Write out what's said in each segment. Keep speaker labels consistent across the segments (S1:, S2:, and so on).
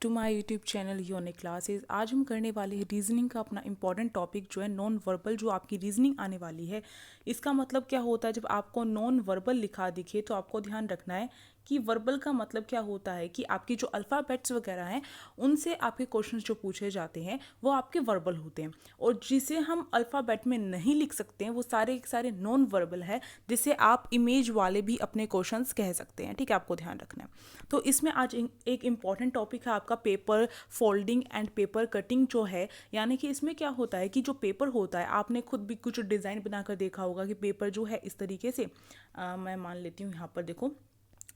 S1: To my YouTube channel unique classes. आज हम करने वाले हैं रीजनिंग का अपना इंपॉर्टेंट टॉपिक जो है नॉन वर्बल। जो आपकी रीजनिंग आने वाली है, इसका मतलब क्या होता है। जब आपको नॉन वर्बल लिखा दिखे तो आपको ध्यान रखना है कि वर्बल का मतलब क्या होता है कि आपकी जो अल्फ़ाबेट्स वगैरह हैं उनसे आपके क्वेश्चंस जो पूछे जाते हैं वो आपके वर्बल होते हैं, और जिसे हम अल्फ़ाबेट में नहीं लिख सकते हैं वो सारे के सारे नॉन वर्बल है, जिसे आप इमेज वाले भी अपने क्वेश्चंस कह सकते हैं। ठीक है, आपको ध्यान रखना है। तो इसमें आज एक इम्पॉर्टेंट टॉपिक है आपका paper folding and paper cutting जो है। यानी कि इसमें क्या होता है कि जो पेपर होता है, आपने खुद भी कुछ डिज़ाइन बनाकर देखा होगा कि पेपर जो है इस तरीके से मैं मान लेती हूँ, यहाँ पर देखो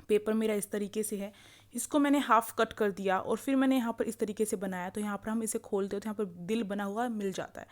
S1: पेपर मेरा इस तरीके से है, इसको मैंने हाफ कट कर दिया और फिर मैंने यहाँ पर इस तरीके से बनाया। तो यहाँ पर हम इसे खोलते हो तो यहाँ पर दिल बना हुआ मिल जाता है।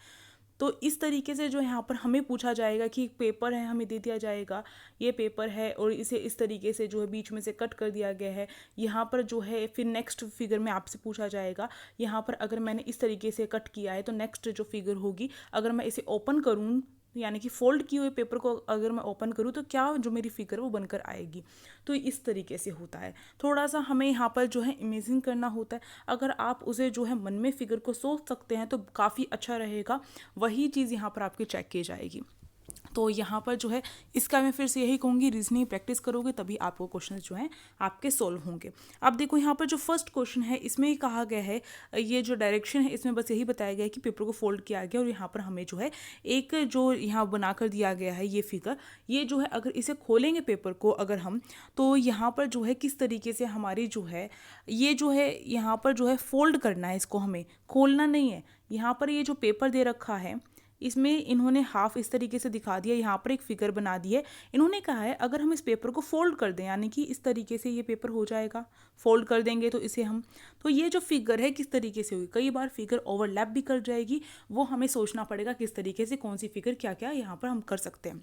S1: तो इस तरीके से जो यहाँ पर हमें पूछा जाएगा कि एक पेपर है, हमें दे दिया जाएगा ये पेपर है और इसे इस तरीके से जो है बीच में से कट कर दिया गया है। यहाँ पर जो है फिर नेक्स्ट फिगर में आपसे पूछा जाएगा, यहाँ पर अगर मैंने इस तरीके से कट किया है तो नेक्स्ट जो फिगर होगी, अगर मैं इसे ओपन करूँ यानी कि फोल्ड किए हुए पेपर को अगर मैं ओपन करूँ तो क्या जो मेरी फिगर वो बनकर आएगी। तो इस तरीके से होता है। थोड़ा सा हमें यहाँ पर जो है इमेजिन करना होता है। अगर आप उसे जो है मन में फिगर को सोच सकते हैं तो काफ़ी अच्छा रहेगा। वही चीज़ यहाँ पर आपकी चेक की जाएगी। तो यहाँ पर जो है इसका मैं फिर से यही कहूँगी, रीजनिंग प्रैक्टिस करोगे तभी आपको क्वेश्चन जो हैं आपके सोल्व होंगे। अब देखो यहाँ पर जो फर्स्ट क्वेश्चन है इसमें ही कहा गया है, ये जो डायरेक्शन है इसमें बस यही बताया गया है कि पेपर को फोल्ड किया गया और यहाँ पर हमें जो है एक जो यहाँ बनाकर दिया गया है ये फिगर, ये जो है अगर इसे खोलेंगे पेपर को अगर हम, तो यहाँ पर जो है किस तरीके से हमारी जो है ये जो है यहाँ पर जो है फोल्ड करना है, इसको हमें खोलना नहीं है। यहाँ पर ये जो पेपर दे रखा है इसमें इन्होंने हाफ इस तरीके से दिखा दिया, यहाँ पर एक फिगर बना दी है। इन्होंने कहा है अगर हम इस पेपर को फोल्ड कर दें, यानी कि इस तरीके से ये पेपर हो जाएगा, फोल्ड कर देंगे तो इसे हम, तो ये जो फिगर है किस तरीके से होगी, कई बार फिगर ओवरलैप भी कर जाएगी, वो हमें सोचना पड़ेगा किस तरीके से कौन सी फिगर क्या क्या यहाँ पर हम कर सकते हैं।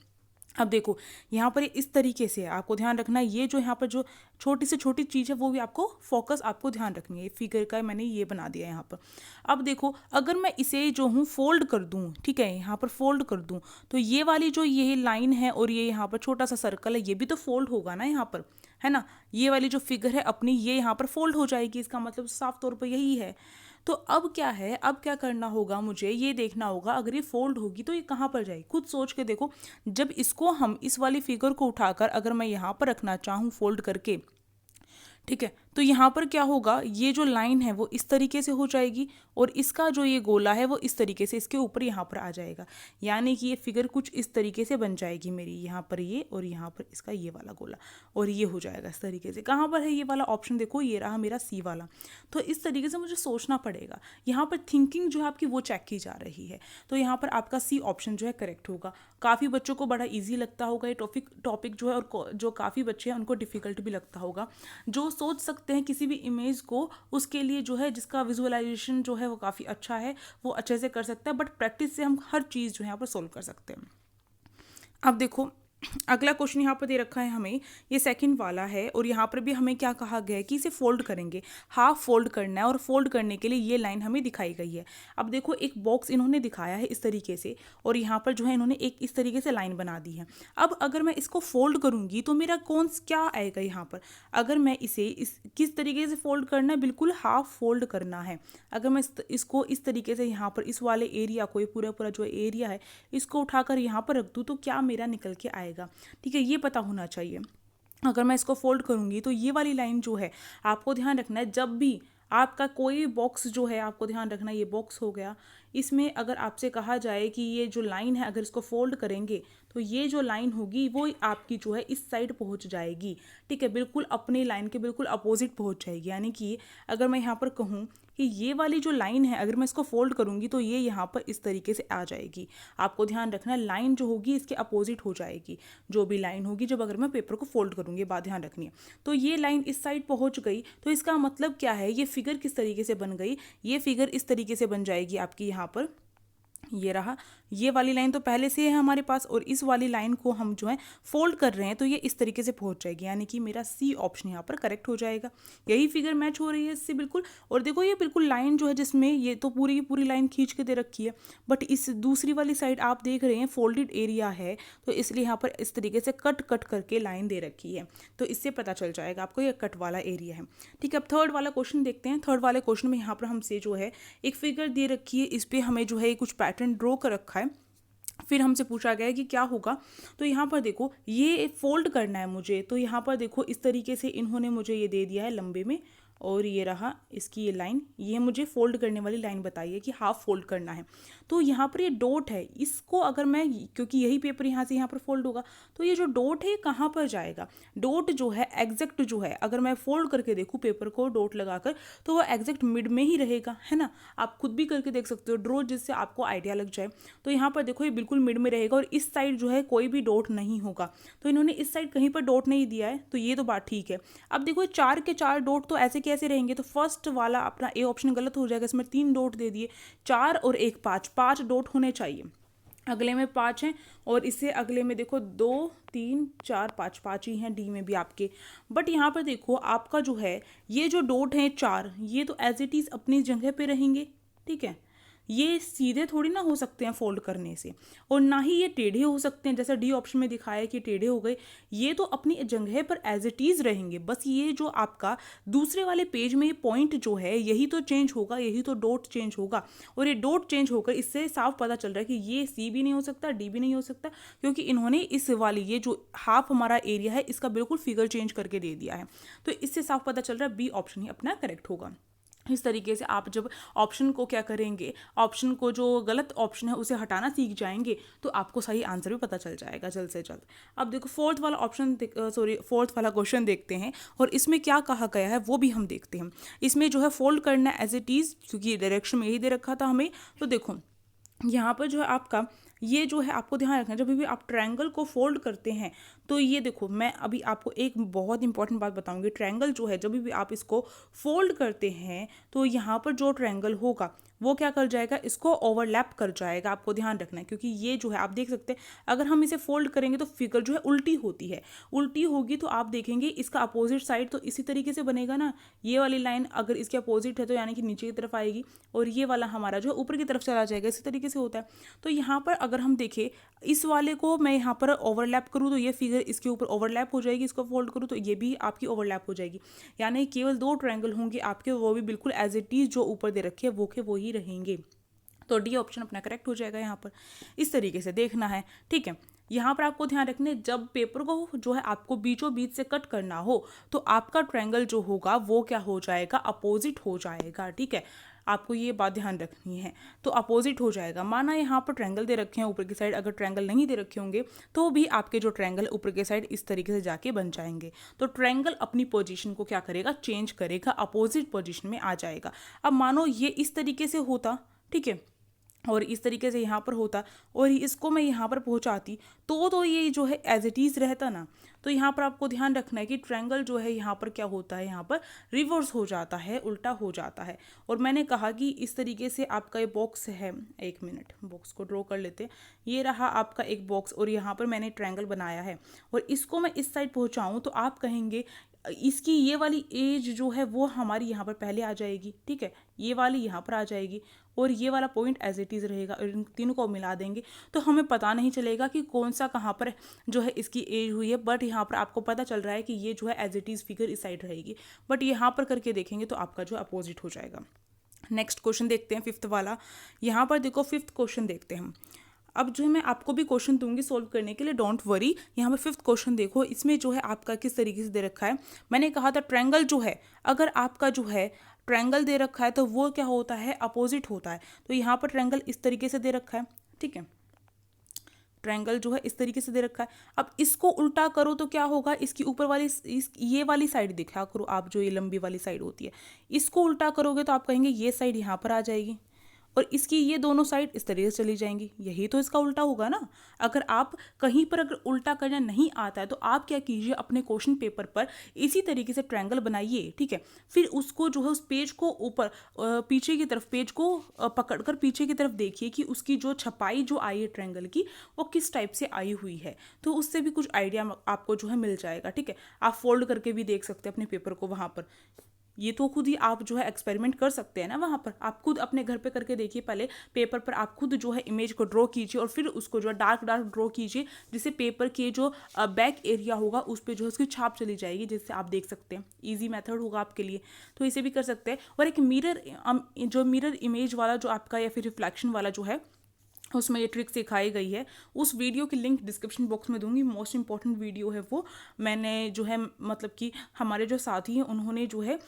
S1: अब देखो यहाँ पर इस तरीके से आपको ध्यान रखना है, ये जो यहाँ पर जो छोटी से छोटी चीज़ है वो भी आपको फोकस आपको ध्यान रखनी है। फिगर का मैंने ये बना दिया यहाँ पर। अब देखो अगर मैं इसे जो हूँ फोल्ड कर दूँ, ठीक है, यहाँ पर फोल्ड कर दूँ तो ये वाली जो ये लाइन है और ये यहाँ पर छोटा सा सर्कल है ये भी तो फोल्ड होगा ना यहाँ पर, है ना। ये वाली जो फिगर है अपनी ये यहाँ पर फोल्ड हो जाएगी, इसका मतलब साफ तौर पर यही है। तो अब क्या है, अब क्या करना होगा, मुझे ये देखना होगा अगर ये फोल्ड होगी तो ये कहाँ पर जाएगी। खुद सोच के देखो, जब इसको हम इस वाली फिगर को उठाकर अगर मैं यहाँ पर रखना चाहूँ फोल्ड करके, ठीक है, तो यहाँ पर क्या होगा, ये जो लाइन है वो इस तरीके से हो जाएगी और इसका जो ये गोला है वो इस तरीके से इसके ऊपर यहाँ पर आ जाएगा। यानी कि ये फिगर कुछ इस तरीके से बन जाएगी मेरी, यहाँ पर ये और यहाँ पर इसका ये वाला गोला, और ये हो जाएगा इस तरीके से। कहाँ पर है ये वाला ऑप्शन, देखो ये रहा मेरा सी वाला। तो इस तरीके से मुझे सोचना पड़ेगा, यहाँ पर थिंकिंग जो है आपकी वो चेक की जा रही है। तो यहाँ पर आपका सी ऑप्शन जो है करेक्ट होगा। काफ़ी बच्चों को बड़ा ईजी लगता होगा ये टॉपिक जो है, और जो काफ़ी बच्चे हैं उनको डिफ़िकल्ट भी लगता होगा। जो सोच सकते हैं किसी भी इमेज को, उसके लिए जो है जिसका विजुअलाइजेशन जो है वो काफ़ी अच्छा है वो अच्छे से कर सकता है, बट प्रैक्टिस से हम हर चीज़ जो है यहाँ पर सोल्व कर सकते हैं। अब देखो अगला क्वेश्चन यहाँ पर दे रखा है हमें, ये सेकंड वाला है और यहाँ पर भी हमें क्या कहा गया है कि इसे फोल्ड करेंगे, हाफ फोल्ड करना है और फोल्ड करने के लिए ये लाइन हमें दिखाई गई है। अब देखो एक बॉक्स इन्होंने दिखाया है इस तरीके से और यहाँ पर जो है इन्होंने एक इस तरीके से लाइन बना दी है। अब अगर मैं इसको फोल्ड करूँगी तो मेरा कौन क्या आएगा यहाँ पर, अगर मैं इसे इस किस तरीके से फोल्ड करना है, बिल्कुल हाफ फोल्ड करना है। अगर मैं इसको इस तरीके से यहाँ पर इस वाले एरिया को, ये पूरा पूरा जो एरिया है इसको उठाकर यहाँ पर रख दूँ तो क्या मेरा निकल के आएगा, ठीक है, ये पता होना चाहिए। अगर मैं इसको फोल्ड करूंगी तो ये वाली लाइन जो है आपको ध्यान रखना है, जब भी आपका कोई बॉक्स जो है आपको ध्यान रखना, ये बॉक्स हो गया, इसमें अगर आपसे कहा जाए कि ये जो लाइन है अगर इसको फोल्ड करेंगे तो ये जो लाइन होगी वो आपकी जो है इस साइड पहुंच जाएगी, ठीक है, बिल्कुल अपनी लाइन के बिल्कुल अपोजिट पहुंच जाएगी। यानी कि अगर मैं यहाँ पर कहूँ कि ये वाली जो लाइन है अगर मैं इसको फोल्ड करूँगी तो ये यहाँ पर इस तरीके से आ जाएगी। आपको ध्यान रखना लाइन जो होगी इसके अपोजिट हो जाएगी, जो भी लाइन होगी जब अगर मैं पेपर को फोल्ड करूँगी, बात ध्यान रखनी है। तो ये लाइन इस साइड पहुँच गई तो इसका मतलब क्या है, ये फिगर किस तरीके से बन गई, ये फिगर इस तरीके से बन जाएगी आपकी यहाँ पर, ये रहा, ये वाली लाइन तो पहले से है हमारे पास, और इस वाली लाइन को हम जो है फोल्ड कर रहे हैं तो ये इस तरीके से पहुंच जाएगी, यानी कि मेरा सी ऑप्शन यहाँ पर करेक्ट हो जाएगा। यही फिगर मैच हो रही है इससे बिल्कुल। और देखो ये बिल्कुल लाइन जो है जिसमें ये तो पूरी की पूरी लाइन खींच के दे रखी है, बट इस दूसरी वाली साइड आप देख रहे हैं फोल्डेड एरिया है, तो इसलिए यहाँ पर इस तरीके से कट कट करके लाइन दे रखी है, तो इससे पता चल जाएगा आपको ये कट वाला एरिया है। ठीक है, अब थर्ड वाला क्वेश्चन देखते हैं। थर्ड वाले क्वेश्चन में यहाँ पर हमसे जो है एक फिगर दे रखी है, इस पर हमें जो है कुछ पैटर्न ड्रॉ कर रखा है, फिर हमसे पूछा गया है कि क्या होगा। तो यहाँ पर देखो ये फोल्ड करना है मुझे, तो यहाँ पर देखो इस तरीके से इन्होंने मुझे ये दे दिया है लंबे में, और ये रहा इसकी ये लाइन, ये मुझे फोल्ड करने वाली लाइन बताई है कि हाफ फोल्ड करना है। तो यहाँ पर ये डॉट है, इसको अगर मैं, क्योंकि यही पेपर यहाँ से यहाँ पर फोल्ड होगा, तो ये जो डॉट है ये कहाँ पर जाएगा। डॉट जो है एग्जैक्ट जो है, अगर मैं फोल्ड करके देखूँ पेपर को डॉट लगाकर, तो वो एग्जैक्ट मिड में ही रहेगा, है ना। आप खुद भी करके देख सकते हो ड्रॉ, जिससे आपको आइडिया लग जाए। तो यहाँ पर देखो ये बिल्कुल मिड में रहेगा, और इस साइड जो है कोई भी डॉट नहीं होगा, तो इन्होंने इस साइड कहीं पर डॉट नहीं दिया है, तो ये तो बात ठीक है। अब देखो 4 के 4 डॉट तो ऐसे कैसे रहेंगे, तो फर्स्ट वाला अपना ए ऑप्शन गलत हो जाएगा, इसमें 3 डॉट दे दिए, 4 और 1 5 डॉट होने चाहिए। अगले में 5 हैं, और इससे अगले में देखो 2 3 4 5 ही हैं डी में भी आपके। बट यहाँ पर देखो आपका जो है ये जो डॉट हैं 4, ये तो एज इट इज़ अपनी जगह पे रहेंगे, ठीक है। ये सीधे थोड़ी ना हो सकते हैं फोल्ड करने से, और ना ही ये टेढ़े हो सकते हैं, जैसा डी ऑप्शन में दिखाया है कि टेढ़े हो गए। ये तो अपनी जगह पर एज इट इज़ रहेंगे, बस ये जो आपका दूसरे वाले पेज में ये पॉइंट जो है यही तो चेंज होगा, यही तो डॉट चेंज होगा। और ये डॉट चेंज होकर इससे साफ पता चल रहा है कि ये सी भी नहीं हो सकता, डी भी नहीं हो सकता, क्योंकि इन्होंने इस वाली ये जो हाफ हमारा एरिया है इसका बिल्कुल फिगर चेंज करके दे दिया है। तो इससे साफ पता चल रहा है बी ऑप्शन ही अपना करेक्ट होगा। इस तरीके से आप जब ऑप्शन को क्या करेंगे, ऑप्शन को जो गलत ऑप्शन है उसे हटाना सीख जाएंगे, तो आपको सही आंसर भी पता चल जाएगा जल्द से जल्द। अब देखो फोर्थ वाला ऑप्शन फोर्थ वाला क्वेश्चन देखते हैं, और इसमें क्या कहा गया है वो भी हम देखते हैं। इसमें जो है फोल्ड करना एज इट इज़, क्योंकि डायरेक्शन में यही दे रखा था हमें। तो देखो यहाँ पर जो है आपका ये जो है आपको ध्यान रखना है, जब भी आप ट्रायंगल को फोल्ड करते हैं, तो ये देखो मैं अभी आपको एक बहुत इंपॉर्टेंट बात बताऊंगी। ट्रायंगल जो है जब भी आप इसको फोल्ड करते हैं, तो यहाँ पर जो ट्रायंगल होगा वो क्या कर जाएगा, इसको ओवरलैप कर जाएगा। आपको ध्यान रखना है, क्योंकि ये जो है आप देख सकते हैं अगर हम इसे फोल्ड करेंगे तो फिगर जो है उल्टी होती है, उल्टी होगी तो आप देखेंगे इसका अपोजिट साइड तो इसी तरीके से बनेगा ना। ये वाली लाइन अगर इसके अपोजिट है तो यानी कि नीचे की तरफ आएगी, और ये वाला हमारा जो है ऊपर की तरफ चला जाएगा, इसी तरीके से होता है। तो यहाँ पर अगर हम देखें इस वाले को मैं यहाँ पर ओवरलैप करूँ तो ये फिगर इसके ऊपर ओवरलैप हो जाएगी, इसको फोल्ड करूँ तो ये भी आपकी ओवरलैप हो जाएगी, यानी केवल 2 ट्रायंगल होंगे आपके, वो भी बिल्कुल एज इट इज जो ऊपर दे रखे वो के वो ही रहेंगे। तो डी ऑप्शन अपना करेक्ट हो जाएगा यहाँ पर। इस तरीके से देखना है, ठीक है। यहाँ पर आपको ध्यान रखना है जब पेपर को जो है आपको बीचों बीच से कट करना हो, तो आपका ट्रायंगल जो होगा वो क्या हो जाएगा, अपोजिट हो जाएगा, ठीक है। आपको ये बात ध्यान रखनी है, तो अपोजिट हो जाएगा। माना यहाँ पर ट्रायंगल दे रखे हैं ऊपर की साइड, अगर ट्रायंगल नहीं दे रखे होंगे तो भी आपके जो ट्रायंगल ऊपर की साइड इस तरीके से जाके बन जाएंगे। तो ट्रायंगल अपनी पोजीशन को क्या करेगा, चेंज करेगा, अपोजिट पोजीशन में आ जाएगा। अब मानो ये इस तरीके से होता, ठीक है, और इस तरीके से यहाँ पर होता, और इसको मैं यहाँ पर पहुँचाती, तो ये जो है एज इट इज़ रहता ना। तो यहाँ पर आपको ध्यान रखना है कि ट्रायंगल जो है यहाँ पर क्या होता है, यहाँ पर रिवर्स हो जाता है, उल्टा हो जाता है। और मैंने कहा कि इस तरीके से आपका ये बॉक्स है, एक मिनट बॉक्स को ड्रॉ कर लेते हैं। ये रहा आपका एक बॉक्स, और यहाँ पर मैंने ट्रायंगल बनाया है, और इसको मैं इस साइड पहुँचाऊँ तो आप कहेंगे इसकी ये वाली एज जो है वो हमारी यहाँ पर पहले आ जाएगी, ठीक है, ये वाली यहाँ पर आ जाएगी, और ये वाला पॉइंट एज इट इज़ रहेगा। और इन तीनों को मिला देंगे तो हमें पता नहीं चलेगा कि कौन सा कहाँ पर जो है इसकी एज हुई है, बट यहाँ पर आपको पता चल रहा है कि ये जो है एज इट इज़ फिगर इस साइड रहेगी, बट यहाँ पर करके देखेंगे तो आपका जो अपोजिट हो जाएगा। नेक्स्ट क्वेश्चन देखते हैं, फिफ्थ वाला। यहाँ पर देखो फिफ्थ क्वेश्चन देखते हैं हम। अब जो है मैं आपको भी क्वेश्चन दूंगी सोल्व करने के लिए, डोंट वरी। यहाँ पे फिफ्थ क्वेश्चन देखो, इसमें जो है आपका किस तरीके से दे रखा है। मैंने कहा था ट्रायंगल जो है, अगर आपका जो है ट्रायंगल दे रखा है तो वो क्या होता है, अपोजिट होता है। तो यहाँ पर ट्रायंगल इस तरीके से दे रखा है, ठीक है, ट्रायंगल जो है इस तरीके से दे रखा है। अब इसको उल्टा करो तो क्या होगा, इसकी ऊपर वाली ये वाली साइड दिखा करो आप, जो ये लंबी वाली साइड होती है, इसको उल्टा करोगे तो आप कहेंगे ये साइड यहाँ पर आ जाएगी, और इसकी ये दोनों साइड इस तरीके से चली जाएंगी, यही तो इसका उल्टा होगा ना। अगर आप कहीं पर अगर उल्टा करना नहीं आता है तो आप क्या कीजिए, अपने क्वेश्चन पेपर पर इसी तरीके से ट्रायंगल बनाइए, ठीक है। फिर उसको जो है उस पेज को ऊपर पीछे की तरफ, पेज को पकड़कर पीछे की तरफ देखिए कि उसकी जो छपाई जो आई है ट्रायंगल की वो किस टाइप से आई हुई है, तो उससे भी कुछ आइडिया आपको जो है मिल जाएगा, ठीक है। आप फोल्ड करके भी देख सकते हैं अपने पेपर को वहाँ पर। ये तो खुद ही आप जो है एक्सपेरिमेंट कर सकते हैं ना, वहाँ पर आप खुद अपने घर पे करके देखिए। पहले पेपर पर आप खुद जो है इमेज को ड्रॉ कीजिए और फिर उसको जो है डार्क डार्क ड्रॉ कीजिए, जिससे पेपर के जो बैक एरिया होगा उस पर जो है उसकी छाप चली जाएगी, जिससे आप देख सकते हैं। ईजी मेथड होगा आपके लिए, तो इसे भी कर सकते हैं। और एक मिरर, जो मिरर इमेज वाला जो आपका या फिर रिफ्लेक्शन वाला जो है उसमें ये ट्रिक सिखाई गई है, उस वीडियो की लिंक डिस्क्रिप्शन बॉक्स में दूंगी। मोस्ट इंपॉर्टेंट वीडियो है वो। मैंने जो है मतलब कि हमारे जो साथी हैं उन्होंने जो है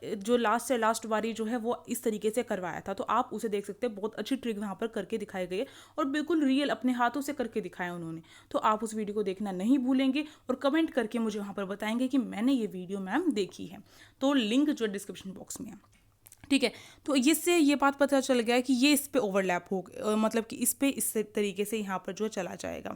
S1: जो लास्ट से लास्ट बारी जो है वो इस तरीके से करवाया था, तो आप उसे देख सकते हैं। बहुत अच्छी ट्रिक वहाँ पर करके दिखाई गई है और बिल्कुल रियल अपने हाथों से करके दिखाया उन्होंने। तो आप उस वीडियो को देखना नहीं भूलेंगे और कमेंट करके मुझे वहाँ पर बताएंगे कि मैंने ये वीडियो मैम देखी है। तो लिंक जो डिस्क्रिप्शन बॉक्स में है, ठीक है। तो इससे ये बात पता चल गया है कि ये इस पे ओवरलैप हो मतलब कि इस पे इस तरीके से यहाँ पर जो चला जाएगा।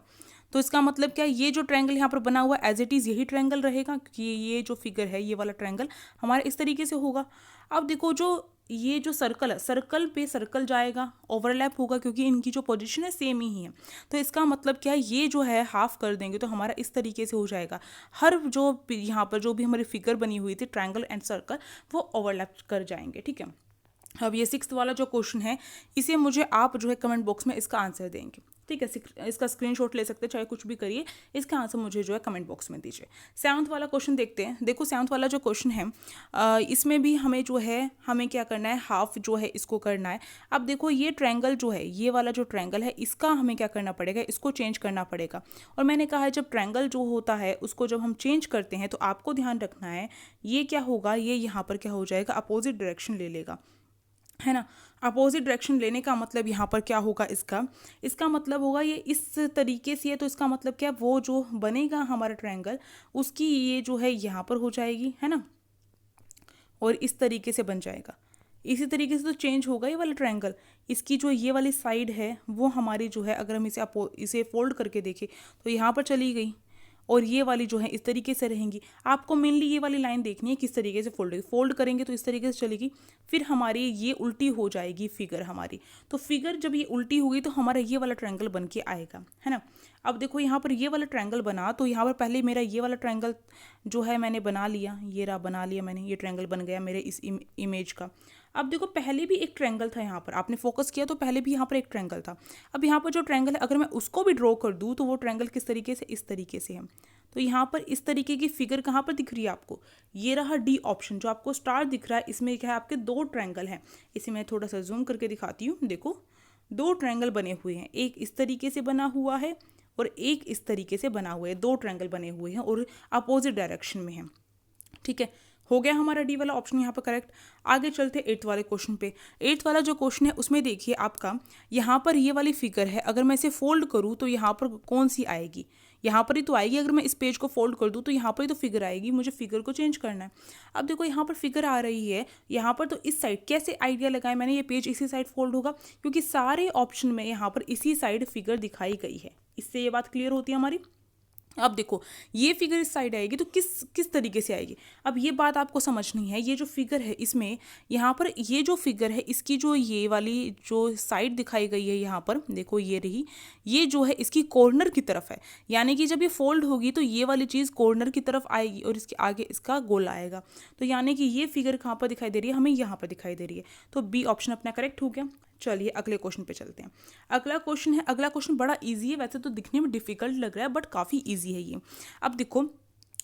S1: तो इसका मतलब क्या है, ये जो ट्रायंगल यहाँ पर बना हुआ है एज इट इज़ यही ट्रायंगल रहेगा, क्योंकि ये जो फिगर है ये वाला ट्रायंगल हमारा इस तरीके से होगा। अब देखो जो ये जो सर्कल है, सर्कल पे सर्कल जाएगा, ओवरलैप होगा क्योंकि इनकी जो पोजीशन है सेम ही है। तो इसका मतलब क्या है, ये जो है हाफ कर देंगे तो हमारा इस तरीके से हो जाएगा। हर जो यहाँ पर जो भी हमारी फिगर बनी हुई थी ट्रायंगल एंड सर्कल, वो ओवरलैप कर जाएंगे, ठीक है। अब ये 6th वाला जो क्वेश्चन है, इसे मुझे आप जो है कमेंट बॉक्स में इसका आंसर देंगे, ठीक है। इसका स्क्रीनशॉट ले सकते हैं, चाहे कुछ भी करिए, इसका आंसर मुझे जो है कमेंट बॉक्स में दीजिए। 7th वाला क्वेश्चन देखते हैं। देखो 7th वाला जो क्वेश्चन है इसमें भी हमें जो है हमें क्या करना है, हाफ जो है इसको करना है। अब देखो ये ट्रायंगल जो है, ये वाला जो ट्रायंगल है, इसका हमें क्या करना पड़ेगा, इसको चेंज करना पड़ेगा। और मैंने कहा है जब ट्रायंगल जो होता है उसको जब हम चेंज करते हैं तो आपको ध्यान रखना है ये क्या होगा, ये यहाँ पर क्या हो जाएगा, अपोजिट डायरेक्शन ले लेगा, है ना। अपोजिट डायरेक्शन लेने का मतलब यहाँ पर क्या होगा, इसका मतलब होगा ये इस तरीके से है, तो इसका मतलब क्या, वो जो बनेगा हमारा ट्रायंगल उसकी ये जो है यहाँ पर हो जाएगी, है ना, और इस तरीके से बन जाएगा। इसी तरीके से तो चेंज होगा ये वाला ट्रायंगल। इसकी जो ये वाली साइड है वो हमारी जो है, अगर हम इसे फोल्ड करके देखें तो यहाँ पर चली गई, और ये वाली जो है इस तरीके से रहेंगी। आपको मेनली ये वाली लाइन देखनी है किस तरीके से फोल्ड करेंगे तो इस तरीके से चलेगी, फिर हमारी ये उल्टी हो जाएगी फिगर हमारी। तो फिगर जब ये उल्टी होगी तो हमारा ये वाला ट्रायंगल बन के आएगा, है ना। अब देखो यहाँ पर ये वाला ट्रायंगल बना, तो यहाँ पर पहले मेरा ये वाला ट्रायंगल जो है मैंने बना लिया, ये रहा बना लिया मैंने, ये ट्रायंगल बन गया मेरे इस इमेज का। अब देखो पहले भी एक ट्रायंगल था यहाँ पर, आपने फोकस किया तो पहले भी यहाँ पर एक ट्रायंगल था। अब यहाँ पर जो ट्रायंगल है अगर मैं उसको भी ड्रॉ कर दूँ तो वो ट्रायंगल किस तरीके से, इस तरीके से है। तो यहाँ पर इस तरीके की फिगर कहाँ पर दिख रही है आपको, ये रहा डी ऑप्शन जो आपको स्टार दिख रहा है। इसमें क्या है, आपके दो ट्रायंगल हैं। इसे मैं थोड़ा सा जूम करके दिखाती हूँ। देखो दो ट्रायंगल बने हुए हैं, एक इस तरीके से बना हुआ है और एक इस तरीके से बना हुआ है। दो ट्रायंगल बने हुए हैं और अपोजिट डायरेक्शन में है, ठीक है। हो गया हमारा डी वाला ऑप्शन यहाँ पर करेक्ट। आगे चलते 8th वाले क्वेश्चन पे। 8th वाला जो क्वेश्चन है उसमें देखिए आपका यहाँ पर ये वाली फिगर है, अगर मैं इसे फोल्ड करूँ तो यहाँ पर कौन सी आएगी, यहाँ पर ही तो आएगी। अगर मैं इस पेज को फोल्ड कर दूँ तो यहाँ पर ही तो फिगर आएगी, मुझे फिगर को चेंज करना है। अब देखो यहाँ पर फिगर आ रही है यहाँ पर, तो इस साइड कैसे आइडिया लगाए मैंने, ये पेज इसी साइड फोल्ड होगा क्योंकि सारे ऑप्शन में यहाँ पर इसी साइड फिगर दिखाई गई है। इससे ये बात क्लियर होती है हमारी। अब देखो ये फिगर इस साइड आएगी तो किस तरीके से आएगी, अब ये बात आपको समझनी है। ये जो फिगर है इसमें यहाँ पर ये जो फिगर है इसकी जो ये वाली जो साइड दिखाई गई है यहाँ पर देखो ये रही, ये जो है इसकी कॉर्नर की तरफ है, यानी कि जब ये फोल्ड होगी तो ये वाली चीज़ कॉर्नर की तरफ आएगी और इसके आगे इसका गोला आएगा। तो यानी कि ये फिगर कहाँ पर दिखाई दे रही है, हमें यहाँ पर दिखाई दे रही है। तो बी ऑप्शन अपना करेक्ट हो गया। चलिए अगले क्वेश्चन पे चलते हैं। अगला क्वेश्चन है, अगला क्वेश्चन बड़ा इजी है, वैसे तो दिखने में डिफिकल्ट लग रहा है बट काफ़ी इजी है ये। अब देखो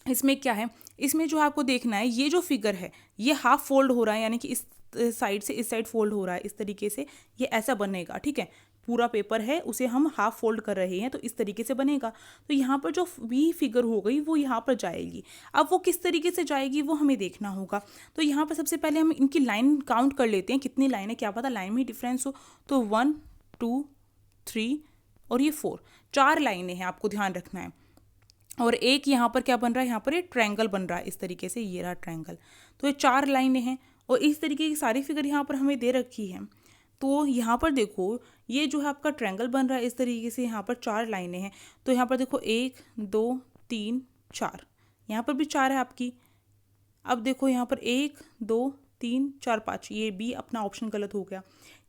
S1: इसमें क्या है, इसमें जो आपको देखना है ये जो फिगर है ये हाफ फोल्ड हो रहा है, यानी कि इस साइड से इस साइड फोल्ड हो रहा है, इस तरीके से ये ऐसा बनेगा, ठीक है। पूरा पेपर है उसे हम हाफ फोल्ड कर रहे हैं तो इस तरीके से बनेगा। तो यहाँ पर जो भी फिगर हो गई वो यहाँ पर जाएगी। अब वो किस तरीके से जाएगी वो हमें देखना होगा। तो यहाँ पर सबसे पहले हम इनकी लाइन काउंट कर लेते हैं, कितनी लाइन है, क्या पता लाइन में डिफरेंस हो। तो 1 2 3 और ये 4, 4 लाइनें हैं, आपको ध्यान रखना है। और एक यहाँ पर क्या बन रहा है, यहाँ पर एक ट्रायंगल बन रहा है इस तरीके से, ये रहा ट्रायंगल। तो ये 4 लाइनें हैं और इस तरीके की सारी फिगर यहाँ पर हमें दे रखी है। तो यहाँ पर देखो ये जो है आपका ट्रायंगल बन रहा है इस तरीके से, यहाँ पर 4 लाइनें हैं। तो यहाँ पर देखो 1 2 3 4, यहाँ पर भी 4 है आपकी। अब देखो यहाँ पर 1 2 3 4 5, ये भी अपना ऑप्शन गलत हो गया।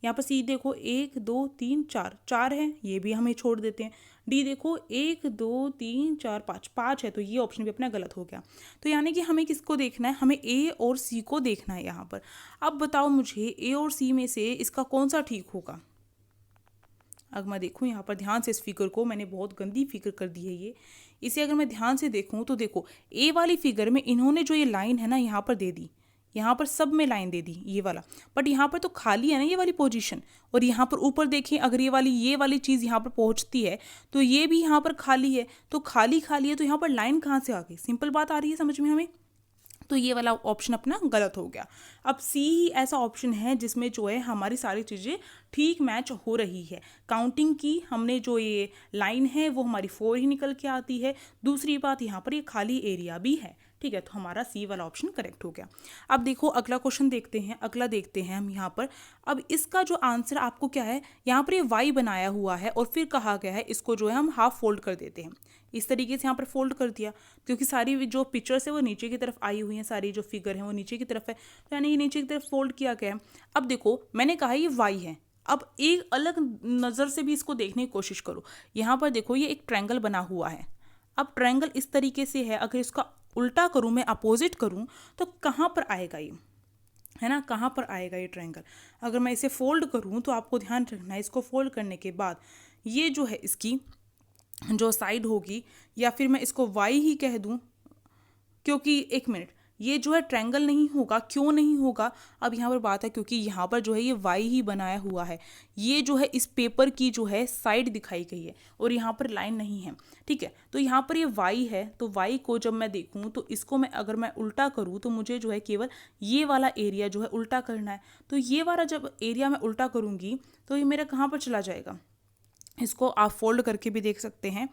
S1: यहाँ पर सी देखो 1 2 3 4, 4 है, ये भी हमें छोड़ देते हैं। डी देखो 1 2 3 4 5, 5 है, तो ये ऑप्शन भी अपना गलत हो गया। तो यानी कि हमें किसको देखना है, हमें ए और सी को देखना है यहाँ पर। अब बताओ मुझे ए और सी में से इसका कौन सा ठीक होगा। अगर मैं देखूँ यहाँ पर ध्यान से इस फिगर को, मैंने बहुत गंदी फिगर कर दी है ये, इसे अगर मैं ध्यान से देखूँ तो देखो ए वाली फिगर में इन्होंने जो ये लाइन है ना यहाँ पर दे दी, यहाँ पर सब में लाइन दे दी ये वाला, बट यहाँ पर तो खाली है ना ये वाली पोजीशन। और यहाँ पर ऊपर देखें, अगर ये वाली चीज़ यहाँ पर पहुँचती है तो ये भी यहाँ पर खाली है, तो खाली खाली है, तो यहाँ पर लाइन कहाँ से आ गई। सिंपल बात आ रही है समझ में हमें। तो ये वाला ऑप्शन अपना गलत हो गया। अब सी ही ऐसा ऑप्शन है जिसमें जो है हमारी सारी चीज़ें ठीक मैच हो रही है। काउंटिंग की हमने जो ये लाइन है वो हमारी 4 ही निकल के आती है। दूसरी बात यहाँ पर ये खाली एरिया भी है, ठीक है। तो हमारा सी वाला ऑप्शन करेक्ट हो गया। अब देखो अगला क्वेश्चन देखते हैं, अगला देखते हैं हम यहाँ पर। अब इसका जो आंसर आपको क्या है, यहाँ पर ये वाई बनाया हुआ है और फिर कहा गया है इसको जो है हम हाफ फोल्ड कर देते हैं। इस तरीके से यहाँ पर फोल्ड कर दिया, क्योंकि सारी जो पिक्चर्स है वो नीचे की तरफ आई हुई हैं, सारी जो फिगर है वो नीचे की तरफ है, तो यानी कि नीचे की तरफ फोल्ड किया गया है। अब देखो मैंने कहा ये वाई है, अब एक अलग नज़र से भी इसको देखने की कोशिश करो। यहाँ पर देखो ये एक ट्रायंगल बना हुआ है। अब ट्रायंगल इस तरीके से है, अगर इसका उल्टा करूँ मैं, अपोजिट करूँ, तो कहाँ पर आएगा ये, है ना, कहाँ पर आएगा ये ट्रायंगल। अगर मैं इसे फोल्ड करूँ तो आपको ध्यान रखना है, इसको फोल्ड करने के बाद ये जो है इसकी जो साइड होगी, या फिर मैं इसको वाई ही कह दूं, क्योंकि एक मिनट, ये जो है ट्रायंगल नहीं होगा, क्यों नहीं होगा। अब यहाँ पर बात है क्योंकि यहाँ पर जो है ये वाई ही बनाया हुआ है, ये जो है इस पेपर की जो है साइड दिखाई गई है और यहाँ पर लाइन नहीं है, ठीक है। तो यहाँ पर ये वाई है, तो वाई को जब मैं देखूँ तो इसको मैं अगर मैं उल्टा करूँ तो मुझे जो है केवल ये वाला एरिया जो है उल्टा करना है। तो ये वाला जब एरिया मैं उल्टा करूँगी तो ये मेरा कहाँ पर चला जाएगा, इसको आप फोल्ड करके भी देख सकते हैं।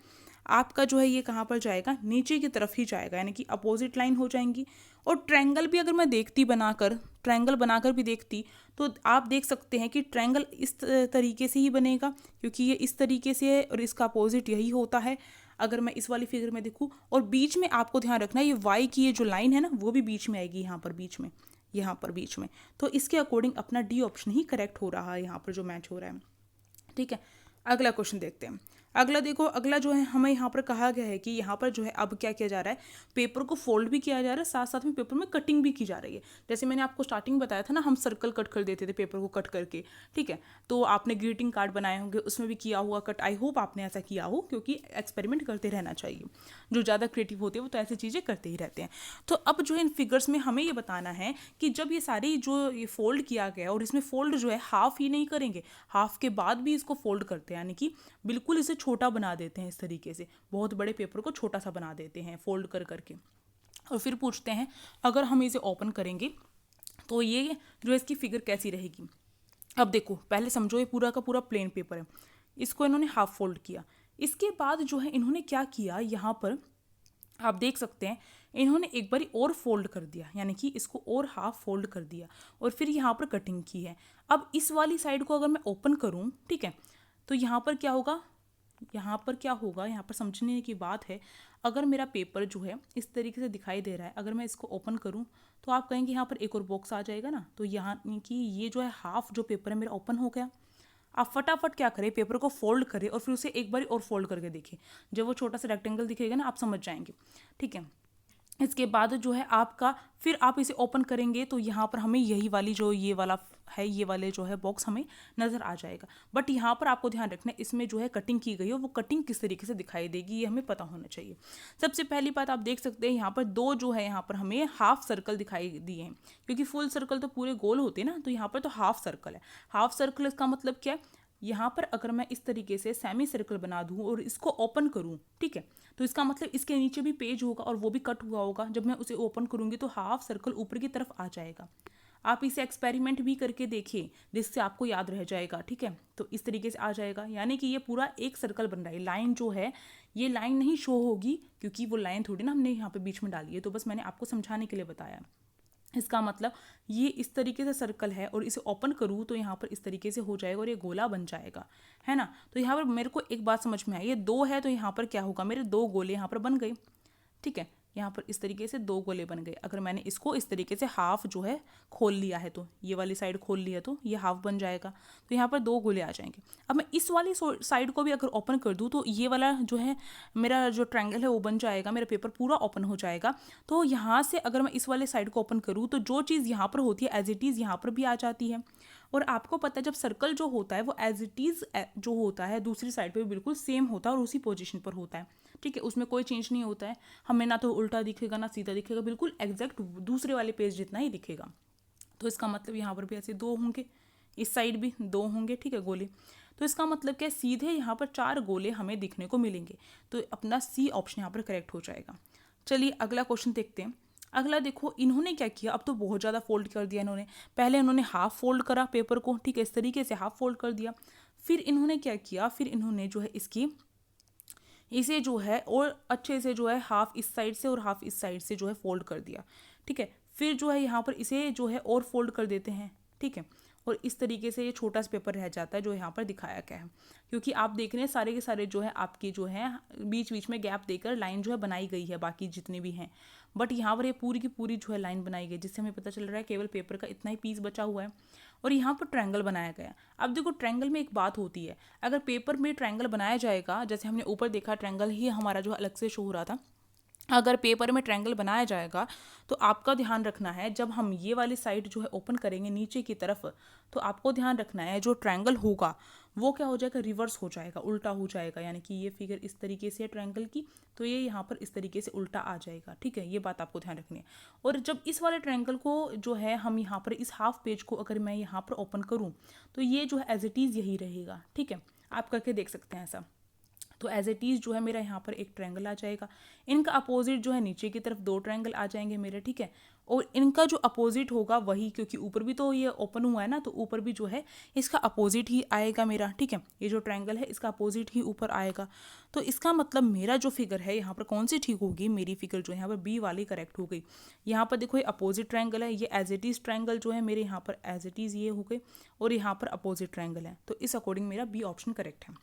S1: आपका जो है ये कहाँ पर जाएगा, नीचे की तरफ ही जाएगा, यानी कि अपोजिट लाइन हो जाएंगी। और ट्रायंगल भी अगर मैं देखती बनाकर, ट्रायंगल बनाकर भी देखती तो आप देख सकते हैं कि ट्रायंगल इस तरीके से ही बनेगा, क्योंकि ये इस तरीके से है और इसका अपोजिट यही होता है। अगर मैं इस वाली फिगर में देखूँ, और बीच में आपको ध्यान रखना है ये वाई की ये जो लाइन है ना वो भी बीच में आएगी, यहाँ पर बीच में, यहाँ पर बीच में। तो इसके अकॉर्डिंग अपना डी ऑप्शन ही करेक्ट हो रहा है यहाँ पर जो मैच हो रहा है, ठीक है। अगला क्वेश्चन देखते हैं। अगला देखो, अगला जो है हमें यहाँ पर कहा गया है कि यहाँ पर जो है अब क्या किया जा रहा है, पेपर को फोल्ड भी किया जा रहा है, साथ साथ में पेपर में कटिंग भी की जा रही है। जैसे मैंने आपको स्टार्टिंग बताया था ना, हम सर्कल कट कर देते थे पेपर को कट करके, ठीक है। तो आपने ग्रीटिंग कार्ड बनाए होंगे, उसमें भी किया हुआ कट। आई होप आपने ऐसा किया हो, क्योंकि एक्सपेरिमेंट करते रहना चाहिए। जो ज़्यादा क्रिएटिव होते हैं वो तो ऐसी चीज़ें करते ही रहते हैं। तो अब जो है इन फिगर्स में हमें ये बताना है कि जब ये सारी जो ये फोल्ड किया गया, और इसमें फोल्ड जो है हाफ ही नहीं करेंगे, हाफ के बाद भी इसको फोल्ड करते हैं, यानी कि बिल्कुल इसे छोटा बना देते हैं। इस तरीके से बहुत बड़े पेपर को छोटा सा बना देते हैं फोल्ड कर करके। और फिर पूछते हैं अगर हम इसे ओपन करेंगे तो ये जो इसकी फिगर कैसी रहेगी। अब देखो पहले समझो ये पूरा का पूरा प्लेन पेपर है, इसको इन्होंने हाफ फोल्ड किया। इसके बाद जो है इन्होंने क्या किया, यहाँ पर आप देख सकते हैं इन्होंने एक बारी और फोल्ड कर दिया, यानी कि इसको और हाफ फोल्ड कर दिया, और फिर यहाँ पर कटिंग की है। अब इस वाली साइड को अगर मैं ओपन करूँ, ठीक है, तो यहाँ पर क्या होगा, यहाँ पर क्या होगा, यहाँ पर समझने की बात है। अगर मेरा पेपर जो है इस तरीके से दिखाई दे रहा है, अगर मैं इसको ओपन करूँ तो आप कहेंगे यहाँ पर एक और बॉक्स आ जाएगा ना, तो यहाँ कि ये जो है हाफ जो पेपर है मेरा ओपन हो गया। आप फटाफट क्या करें, पेपर को फोल्ड करें और फिर उसे एक बार और फोल्ड करके देखें, जब वो छोटा सा रेक्टेंगल दिखेगा ना आप समझ जाएंगे, ठीक है। इसके बाद जो है आपका, फिर आप इसे ओपन करेंगे तो यहाँ पर हमें यही वाली जो ये वाला है, ये वाले जो है बॉक्स हमें नज़र आ जाएगा। बट यहाँ पर आपको ध्यान रखना है इसमें जो है कटिंग की गई है, वो कटिंग किस तरीके से दिखाई देगी ये हमें पता होना चाहिए। सबसे पहली बात आप देख सकते हैं यहाँ पर दो जो है यहाँ पर हमें हाफ सर्कल दिखाई दिए हैं, क्योंकि फुल सर्कल तो पूरे गोल होते हैं ना, तो यहाँ पर तो हाफ सर्कल है। हाफ सर्कल इसका मतलब क्या है, यहाँ पर अगर मैं इस तरीके से सेमी सर्कल बना दूँ और इसको ओपन करूँ, ठीक है, तो इसका मतलब इसके नीचे भी पेज होगा और वो भी कट हुआ होगा। जब मैं उसे ओपन करूँगी तो हाफ सर्कल ऊपर की तरफ आ जाएगा। आप इसे एक्सपेरिमेंट भी करके देखिए, जिससे आपको याद रह जाएगा, ठीक है। तो इस तरीके से आ जाएगा, यानी कि ये पूरा एक सर्कल बन रहा है। लाइन जो है ये लाइन नहीं शो होगी, क्योंकि वो लाइन थोड़ी ना हमने यहाँ पे बीच में डाली है, तो बस मैंने आपको समझाने के लिए बताया। इसका मतलब ये इस तरीके से सर्कल है और इसे ओपन करूँ तो यहाँ पर इस तरीके से हो जाएगा और ये गोला बन जाएगा, है ना। तो यहाँ पर मेरे को एक बात समझ में आई, ये 2 है तो यहाँ पर क्या होगा, मेरे 2 गोले यहाँ पर बन गए, ठीक है। यहाँ पर इस तरीके से 2 गोले बन गए। अगर मैंने इसको इस तरीके से हाफ जो है खोल लिया है, तो ये वाली साइड खोल लिया तो ये हाफ बन जाएगा, तो यहाँ पर 2 गोले आ जाएंगे। अब मैं इस वाली साइड को भी अगर ओपन कर दूँ तो ये वाला जो है मेरा जो ट्रायंगल है वो बन जाएगा, मेरा पेपर पूरा ओपन हो जाएगा। तो यहाँ से अगर मैं इस वाले साइड को ओपन करूँ तो जो चीज़ यहाँ पर होती है एज इट इज़ यहाँ पर भी आ जाती है। और आपको पता है जब सर्कल जो होता है वो एज इट इज़ जो होता है दूसरी साइड पे भी बिल्कुल सेम होता है और उसी पोजीशन पर होता है, ठीक है। उसमें कोई चेंज नहीं होता है, हमें ना तो उल्टा दिखेगा ना सीधा दिखेगा, बिल्कुल एग्जैक्ट दूसरे वाले पेज जितना ही दिखेगा। तो इसका मतलब यहाँ पर भी ऐसे 2 होंगे, इस साइड भी 2 होंगे, ठीक है, गोले। तो इसका मतलब क्या, सीधे यहाँ पर 4 गोले हमें दिखने को मिलेंगे। तो अपना सी ऑप्शन यहाँ पर करेक्ट हो जाएगा। चलिए अगला क्वेश्चन देखते हैं। अगला देखो, इन्होंने क्या किया, अब तो बहुत ज़्यादा फोल्ड कर दिया इन्होंने। पहले इन्होंने हाफ फोल्ड करा पेपर को, ठीक है, इस तरीके से हाफ फोल्ड कर दिया। फिर इन्होंने क्या किया, फिर इन्होंने जो है इसे जो है और अच्छे से जो है हाफ इस साइड से और हाफ इस साइड से जो है फोल्ड कर दिया, ठीक है। फिर जो है यहाँ पर इसे जो है और फोल्ड कर देते हैं, ठीक है। और इस तरीके से ये छोटा सा पेपर रह जाता है जो यहाँ पर दिखाया गया है, क्योंकि आप देख रहे हैं सारे के सारे जो है आपकी जो है बीच बीच में गैप देकर लाइन जो है बनाई गई है बाकी जितने भी हैं, बट यहाँ पर ये पूरी की पूरी जो है लाइन बनाई गई, जिससे हमें पता चल रहा है केवल पेपर का इतना ही पीस बचा हुआ है। और यहाँ पर ट्रायंगल बनाया गया। अब देखो ट्रायंगल में एक बात होती है, अगर पेपर में ट्रायंगल बनाया जाएगा, जैसे हमने ऊपर देखा ट्रायंगल ही हमारा जो अलग से शो हो रहा था, अगर पेपर में ट्रायंगल बनाया जाएगा तो आपका ध्यान रखना है जब हम ये वाली साइड जो है ओपन करेंगे नीचे की तरफ, तो आपको ध्यान रखना है जो ट्रायंगल होगा वो क्या हो जाएगा, रिवर्स हो जाएगा, उल्टा हो जाएगा। यानी कि ये फिगर इस तरीके से है ट्रायंगल की, तो ये यहाँ पर इस तरीके से उल्टा आ जाएगा, ठीक है। ये बात आपको ध्यान रखनी है। और जब इस वाले ट्रायंगल को जो है हम यहाँ पर इस हाफ पेज को अगर मैं यहाँ पर ओपन करूँ तो ये जो है एज इट इज़ यही रहेगा, ठीक है। आप करके देख सकते हैं ऐसा। तो एज इट इज़ जो है मेरा यहाँ पर एक ट्रायंगल आ जाएगा, इनका अपोजिट जो है नीचे की तरफ 2 ट्रायंगल आ जाएंगे मेरे, ठीक है। और इनका जो अपोजिट होगा वही, क्योंकि ऊपर भी तो ये ओपन हुआ है ना, तो ऊपर भी जो है इसका अपोजिट ही आएगा मेरा, ठीक है। ये जो ट्रायंगल है इसका अपोजिट ही ऊपर आएगा। तो इसका मतलब मेरा जो फिगर है यहाँ पर कौन सी ठीक होगी, मेरी फिगर जो है यहाँ पर बी वाली करेक्ट हो गई। यहाँ पर देखो ये अपोजिट ट्रायंगल है, ये एज इट इज़ ट्रायंगल जो है मेरे यहाँ पर एज इट इज़ ये हो गए, और यहाँ पर अपोजिट ट्रायंगल है। तो इस अकॉर्डिंग मेरा बी ऑप्शन करेक्ट है।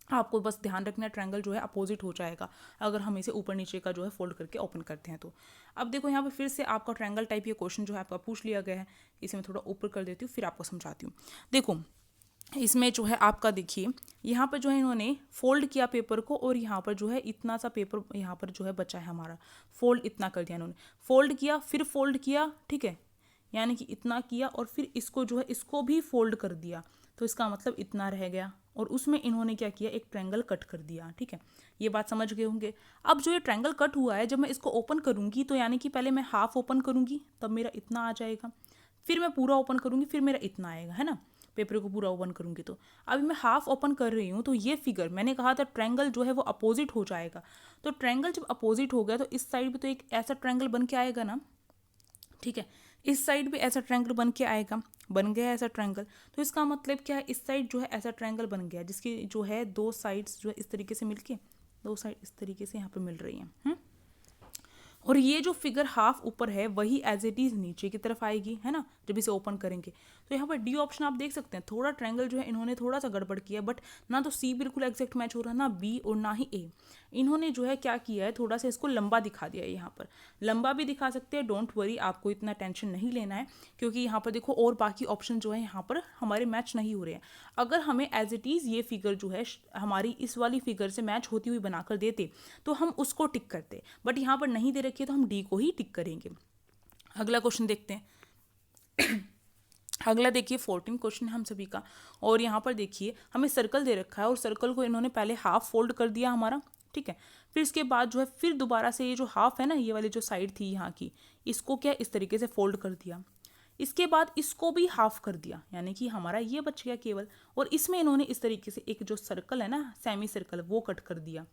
S1: आपको बस ध्यान रखना है ट्रायंगल जो है अपोजिट हो जाएगा अगर हम इसे ऊपर नीचे का जो है फोल्ड करके ओपन करते हैं तो। अब देखो यहाँ पे फिर से आपका ट्रायंगल टाइप ये क्वेश्चन जो है आपका पूछ लिया गया है, इसे मैं थोड़ा ऊपर कर देती हूँ फिर आपको समझाती हूँ। देखो इसमें जो है आपका देखिए यहाँ पर जो है इन्होंने फोल्ड किया पेपर को, और यहाँ पर जो है इतना सा पेपर यहाँ पर जो है बचा है हमारा, फोल्ड इतना कर दिया इन्होंने, फोल्ड किया फिर फोल्ड किया, ठीक है, यानी कि इतना किया और फिर इसको जो है इसको भी फोल्ड कर दिया, तो इसका मतलब इतना रह गया। और उसमें इन्होंने क्या किया, एक ट्रायंगल कट कर दिया, ठीक है। ये बात समझ गए होंगे। अब जो ये ट्रायंगल कट हुआ है जब मैं इसको ओपन करूंगी तो यानी कि पहले मैं हाफ ओपन करूंगी तब मेरा इतना आ जाएगा, फिर मैं पूरा ओपन करूंगी फिर मेरा इतना आएगा, है ना, पेपर को पूरा ओपन करूंगी तो। अभी मैं हाफ ओपन कर रही हूँ तो ये फिगर मैंने कहा था ट्रायंगल जो है वो अपोजिट हो जाएगा। तो ट्रायंगल जब अपोजिट हो गया तो इस साइड भी तो एक ऐसा ट्रायंगल बन के आएगा ना, ठीक है, इस साइड भी ऐसा ट्रायंगल बन के आएगा, बन गया ऐसा ट्रायंगल। तो इसका मतलब क्या है, इस साइड जो है ऐसा ट्रायंगल बन गया जिसकी जो है 2 साइड्स जो है इस तरीके से मिलके 2 साइड इस तरीके से यहाँ पर मिल रही हैं। और ये जो फिगर हाफ ऊपर है वही एज इट इज़ नीचे की तरफ आएगी, है ना, जब इसे ओपन करेंगे। तो यहाँ पर डी ऑप्शन आप देख सकते हैं, थोड़ा ट्रायंगल जो है इन्होंने थोड़ा सा गड़बड़ किया, बट ना तो सी बिल्कुल एग्जैक्ट मैच हो रहा, ना बी और ना ही ए। इन्होंने जो है क्या किया है, थोड़ा सा इसको लंबा दिखा दिया है। यहाँ पर लंबा भी दिखा सकते हैं, डोंट वरी, आपको इतना टेंशन नहीं लेना है, क्योंकि यहाँ पर देखो और बाकी ऑप्शन जो है यहाँ पर हमारे मैच नहीं हो रहे हैं। अगर हमें एज इट इज़ ये फिगर जो है हमारी इस वाली फिगर से मैच होती हुई बनाकर देते तो हम उसको टिक करते, बट यहाँ पर नहीं दे रखी है तो हम डी को ही टिक करेंगे। अगला क्वेश्चन देखते हैं। अगला देखिए 14 क्वेश्चन है हम सभी का, और यहाँ पर देखिए हमें सर्कल दे रखा है और सर्कल को इन्होंने पहले हाफ फोल्ड कर दिया हमारा, ठीक है। फिर इसके बाद जो है फिर दोबारा से ये जो हाफ है ना, ये वाली जो साइड थी यहाँ की, इसको क्या इस तरीके से फोल्ड कर दिया। इसके बाद इसको भी हाफ कर दिया, यानी कि हमारा ये बच गया केवल। और इसमें इन्होंने इस तरीके से एक जो सर्कल है ना, सेमी सर्कल, वो कट कर दिया,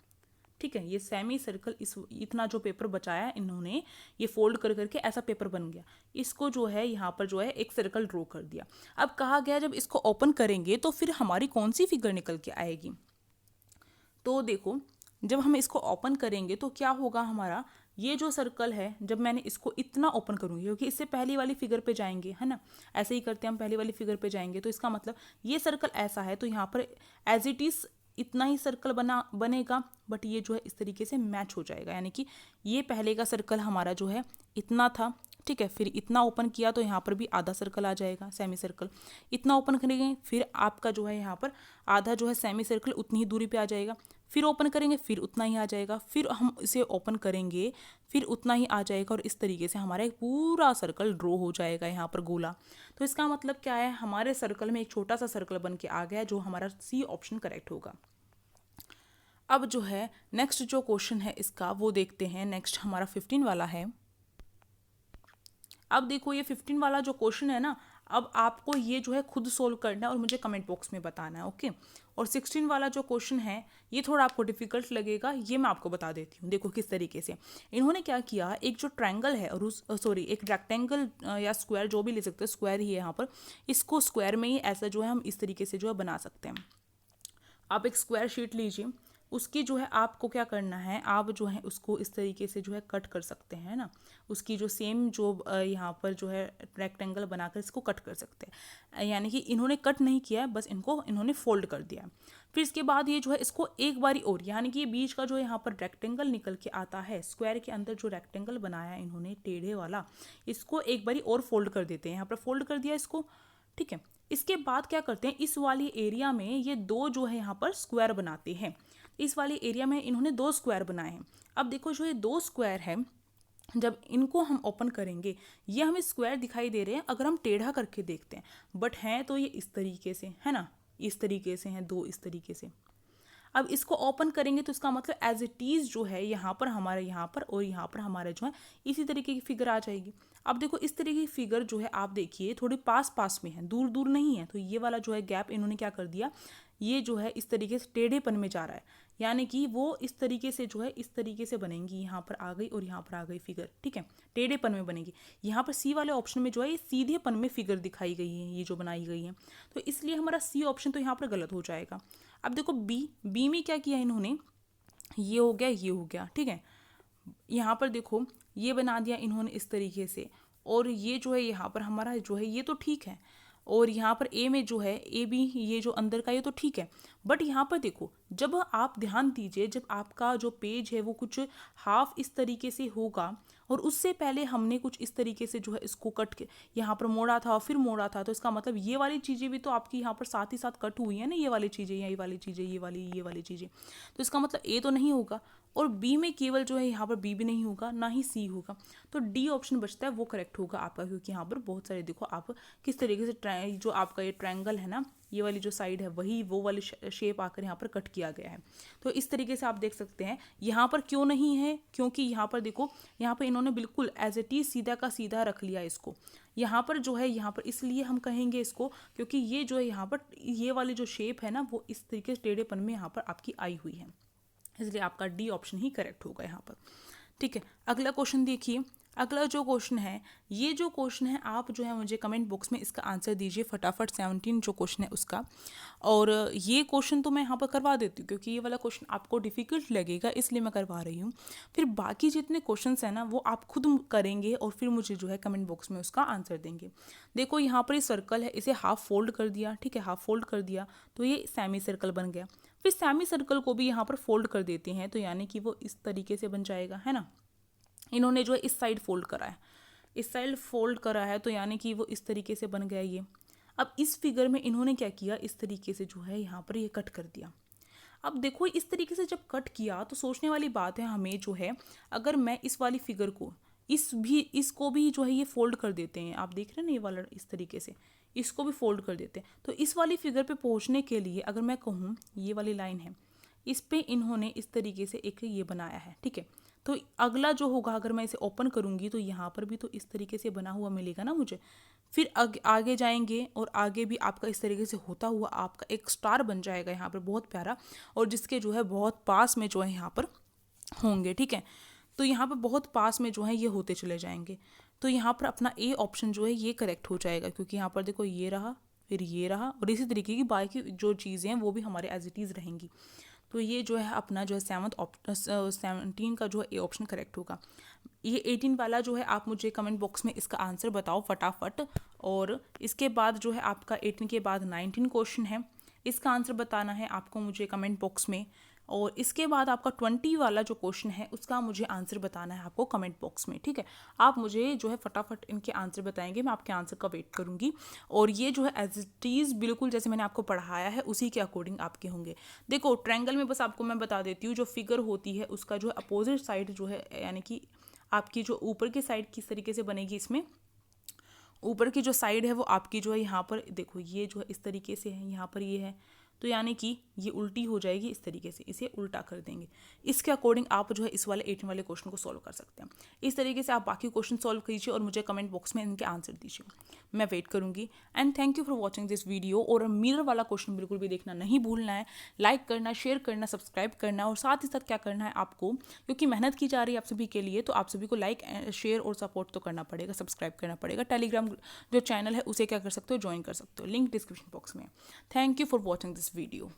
S1: ठीक है। ये सेमी सर्कल इस इतना जो पेपर बचाया इन्होंने, ये फोल्ड कर करके ऐसा पेपर बन गया। इसको जो है यहाँ पर जो है एक सर्कल ड्रॉ कर दिया। अब कहा गया जब इसको ओपन करेंगे तो फिर हमारी कौन सी फिगर निकल के आएगी। तो देखो जब हम इसको ओपन करेंगे तो क्या होगा हमारा, ये जो सर्कल है जब मैंने इसको इतना ओपन करूँगी, क्योंकि इससे पहली वाली फिगर पे जाएंगे, है ना, ऐसे ही करते हैं हम, पहली वाली फिगर पे जाएंगे, तो इसका मतलब ये सर्कल ऐसा है, तो यहाँ पर एज इट इज़ इतना ही सर्कल बनेगा, बट ये जो है इस तरीके से मैच हो जाएगा, यानी कि ये पहले का सर्कल हमारा जो है इतना था, ठीक है, फिर इतना ओपन किया तो यहाँ पर भी आधा सर्कल आ जाएगा, सेमी सर्कल, इतना ओपन करेंगे, फिर आपका जो है यहाँ पर आधा जो है सेमी सर्कल उतनी ही दूरी पे आ जाएगा, फिर ओपन करेंगे, फिर उतना ही आ जाएगा, फिर हम इसे ओपन करेंगे, फिर उतना ही आ जाएगा, और इस तरीके से हमारा एक पूरा सर्कल ड्रॉ हो जाएगा यहाँ पर गोला। तो इसका मतलब क्या है, हमारे सर्कल में एक छोटा सा सर्कल बन के आ गया, जो हमारा सी ऑप्शन करेक्ट होगा। अब जो है नेक्स्ट जो क्वेश्चन है इसका वो देखते हैं। नेक्स्ट हमारा 15 वाला है। अब देखो ये 15 वाला जो क्वेश्चन है ना, अब आपको ये जो है खुद सोल्व करना है और मुझे कमेंट बॉक्स में बताना है, ओके। और 16 वाला जो क्वेश्चन है ये थोड़ा आपको डिफिकल्ट लगेगा, ये मैं आपको बता देती हूँ। देखो किस तरीके से इन्होंने क्या किया, एक जो ट्रायंगल है और एक रेक्टेंगल या स्क्वायर, जो भी ले सकते हैं, स्क्वायर ही है यहाँ पर, इसको स्क्वायर में ही ऐसा जो है हम इस तरीके से जो है बना सकते हैं। आप एक स्क्वायर शीट लीजिए, उसकी जो है आपको क्या करना है, आप जो है उसको इस तरीके से जो है कट कर सकते हैं ना, उसकी जो सेम जो यहाँ पर जो है रेक्टेंगल बनाकर इसको कट कर सकते हैं। यानी कि इन्होंने कट नहीं किया है, बस इन्होंने फोल्ड कर दिया है। फिर इसके बाद ये जो है इसको एक बारी और, यानी कि ये बीच का जो यहाँ पर रेक्टेंगल निकल के आता है, स्क्वायर के अंदर जो रेक्टेंगल बनाया है इन्होंने टेढ़े वाला, इसको एक बारी और फोल्ड कर देते हैं। यहाँ पर फोल्ड कर दिया इसको, ठीक है। इसके बाद क्या करते हैं, इस वाली एरिया में ये दो जो है यहाँ पर स्क्वायर बनाते हैं। इस वाली एरिया में इन्होंने दो स्क्वायर बनाए हैं। अब देखो जो ये दो स्क्वायर है, जब इनको हम ओपन करेंगे, ये हमें स्क्वायर दिखाई दे रहे हैं अगर हम टेढ़ा करके देखते हैं, बट हैं तो ये इस तरीके से, है ना, इस तरीके से हैं दो, इस तरीके से। अब इसको ओपन करेंगे तो इसका मतलब एज इट इज़ जो है यहाँ पर हमारे यहाँ पर और यहाँ पर हमारे जो है इसी तरीके की फिगर आ जाएगी। अब देखो इस तरीके की फिगर जो है आप देखिए थोड़ी पास पास में है, दूर दूर नहीं है, तो ये वाला जो है गैप इन्होंने क्या कर दिया, ये जो है इस तरीके से टेढ़ेपन में जा रहा है, यानी कि वो इस तरीके से जो है इस तरीके से बनेंगी, यहाँ पर आ गई और यहाँ पर आ गई फिगर, ठीक है, टेढ़ेपन में बनेगी। यहाँ पर सी वाले ऑप्शन में जो है ये सीधेपन में फिगर दिखाई गई है, ये जो बनाई गई है, तो इसलिए हमारा सी ऑप्शन तो यहाँ पर गलत हो जाएगा। अब देखो बी में क्या किया इन्होंने, ये हो गया, ये हो गया, ठीक है। यहाँ पर देखो ये बना दिया इन्होंने इस तरीके से, और ये जो है यहाँ पर हमारा जो है ये तो ठीक है, और यहाँ पर ए में जो है ए बी, ये जो अंदर का ये तो ठीक है। बट यहाँ पर देखो जब आप ध्यान दीजिए, जब आपका जो पेज है वो कुछ हाफ इस तरीके से होगा, और उससे पहले हमने कुछ इस तरीके से जो है इसको कट के यहाँ पर मोड़ा था और फिर मोड़ा था, तो इसका मतलब ये वाली चीज़ें भी तो आपकी यहाँ पर साथ ही साथ कट हुई है ना, ये वाली चीज़ें, ये वाली चीज़ें, ये वाली चीज़ें, तो इसका मतलब ए तो नहीं होगा, और बी में केवल जो है यहाँ पर बी भी नहीं होगा, ना ही सी होगा, तो डी ऑप्शन बचता है, वो करेक्ट होगा आपका, क्योंकि यहाँ पर बहुत सारे देखो आप किस तरीके से जो आपका ये ट्रायंगल है ना, ये वाली जो साइड है वही वो वाली शेप आकर यहाँ पर कट किया गया है। तो इस तरीके से आप देख सकते हैं। यहाँ पर क्यों नहीं है, क्योंकि यहाँ पर देखो यहाँ पर इन्होंने बिल्कुल एज इट इज सीधा का सीधा रख लिया इसको, यहाँ पर जो है यहाँ पर, इसलिए हम कहेंगे इसको, क्योंकि ये जो है यहाँ पर ये वाली जो शेप है ना वो इस तरीके से टेढ़ेपन में यहाँ पर आपकी आई हुई है, इसलिए आपका डी ऑप्शन ही करेक्ट होगा यहाँ पर, ठीक है। अगला क्वेश्चन देखिए। अगला जो क्वेश्चन है, ये जो क्वेश्चन है आप जो है मुझे कमेंट बॉक्स में इसका आंसर दीजिए फटाफट, 17 जो क्वेश्चन है उसका। और ये क्वेश्चन तो मैं यहाँ पर करवा देती हूँ, क्योंकि ये वाला क्वेश्चन आपको डिफिकल्ट लगेगा, इसलिए मैं करवा रही हूँ। फिर बाकी जितने क्वेश्चंस हैं ना वो आप खुद करेंगे और फिर मुझे जो है कमेंट बॉक्स में उसका आंसर देंगे। देखो यहाँ पर ये सर्कल है, इसे हाफ फोल्ड कर दिया, ठीक है, हाफ फोल्ड कर दिया तो ये सेमी सर्कल बन गया। फिर सेमी सर्कल को भी यहाँ पर फोल्ड कर देते हैं, तो यानी कि वो इस तरीके से बन जाएगा, है ना। इन्होंने जो है इस साइड फोल्ड करा है, इस साइड फोल्ड करा है, तो यानी कि वो इस तरीके से बन गया ये। अब इस फिगर में इन्होंने क्या किया, इस तरीके से जो है यहाँ पर ये कट कर दिया। अब देखो इस तरीके से जब कट किया तो सोचने वाली बात है हमें जो है, अगर मैं इस वाली फिगर को इसको भी जो है ये फोल्ड कर देते हैं, आप देख रहे हैं ना ये वाला इस तरीके से इसको भी फोल्ड कर देते हैं, तो इस वाली फिगर पे पहुंचने के लिए अगर मैं कहूँ ये वाली लाइन है, इस पे इन्होंने इस तरीके से एक ये बनाया है, ठीक है। तो अगला जो होगा अगर मैं इसे ओपन करूँगी तो यहाँ पर भी तो इस तरीके से बना हुआ मिलेगा ना मुझे। फिर आगे जाएंगे और आगे भी आपका इस तरीके से होता हुआ आपका एक स्टार बन जाएगा यहाँ पर बहुत प्यारा, और जिसके जो है बहुत पास में जो है यहाँ पर होंगे, ठीक है। तो यहाँ पर बहुत पास में जो है ये होते चले जाएंगे, तो यहाँ पर अपना ए ऑप्शन जो है ये करेक्ट हो जाएगा, क्योंकि यहाँ पर देखो ये रहा, फिर ये रहा, और इसी तरीके की बाकी जो चीज़ें हैं वो भी हमारे एज इट इज़ रहेंगी। तो ये जो है अपना जो है 17 का जो है ए ऑप्शन करेक्ट होगा। ये 18 वाला जो है आप मुझे कमेंट बॉक्स में इसका आंसर बताओ फटाफट। और इसके बाद जो है आपका 18 के बाद 19 क्वेश्चन है, इसका आंसर बताना है आपको मुझे कमेंट बॉक्स में। और इसके बाद आपका 20 वाला जो क्वेश्चन है उसका मुझे आंसर बताना है आपको कमेंट बॉक्स में, ठीक है। आप मुझे जो है फटाफट इनके आंसर बताएंगे, मैं आपके आंसर का वेट करूंगी। और ये जो है एज इट इज़ बिल्कुल जैसे मैंने आपको पढ़ाया है उसी के अकॉर्डिंग आपके होंगे। देखो ट्रायंगल में बस आपको मैं बता देती हूँ, जो फिगर होती है उसका जो है अपोजिट साइड जो है, यानी कि आपकी जो ऊपर की साइड किस तरीके से बनेगी, इसमें ऊपर की जो साइड है वो आपकी जो है यहाँ पर देखो ये जो है इस तरीके से है, यहाँ पर ये है, तो यानी कि ये उल्टी हो जाएगी इस तरीके से, इसे उल्टा कर देंगे। इसके अकॉर्डिंग आप जो है इस वाले 18 वाले क्वेश्चन को सॉल्व कर सकते हैं। इस तरीके से आप बाकी क्वेश्चन सॉल्व कीजिए और मुझे कमेंट बॉक्स में इनके आंसर दीजिए, मैं वेट करूंगी। And thank you for watching this video. और मिरर वाला क्वेश्चन बिल्कुल भी देखना नहीं भूलना है, लाइक करना, शेयर करना, सब्सक्राइब करना। और साथ ही साथ क्या करना है आपको, क्योंकि मेहनत की जा रही है आप सभी के लिए, तो आप सभी को लाइक शेयर और सपोर्ट तो करना पड़ेगा, सब्सक्राइब करना पड़ेगा। टेलीग्राम जो चैनल है उसे क्या कर सकते हो, ज्वाइन कर सकते हो, लिंक डिस्क्रिप्शन बॉक्स में। Thank you for watching this video.